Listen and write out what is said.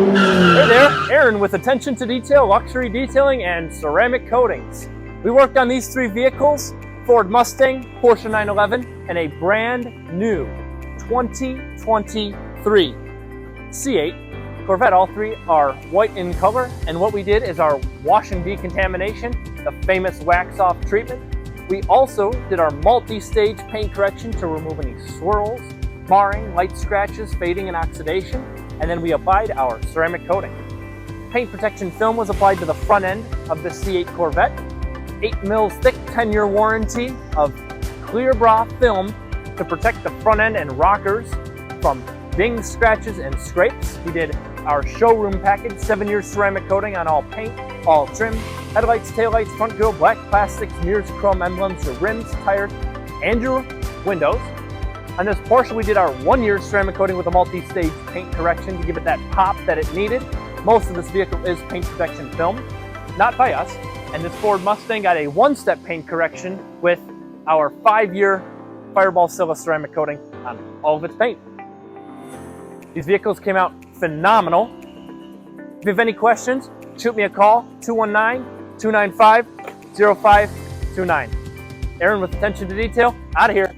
Hey there, Aaron with attention to detail, luxury detailing, and ceramic coatings. We worked on these three vehicles: Ford Mustang, Porsche 911, and a brand new 2023 C8 Corvette. All three are white in color, and what we did is our wash and decontamination, the famous wax-off treatment. We also did our multi-stage paint correction to remove any swirls, marring, light scratches, fading, and oxidation. And then we applied our ceramic coating. Paint protection film was applied to the front end of the C8 Corvette. 8 mils thick, 10-year warranty of clear bra film to protect the front end and rockers from dings, scratches, and scrapes. We did our showroom package, 7-year ceramic coating on all paint, all trim, headlights, taillights, front grille, black plastics, mirrors, chrome emblems, your rims, tires, and your windows. On this Porsche, we did our 1-year ceramic coating with a multi-stage paint correction to give it that pop that it needed. Most of this vehicle is paint protection film, not by us. And this Ford Mustang got a 1-step paint correction with our 5-year Fireball Silla ceramic coating on all of its paint. These vehicles came out phenomenal. If you have any questions, shoot me a call, 219-295-0529. Aaron with attention to detail, out of here.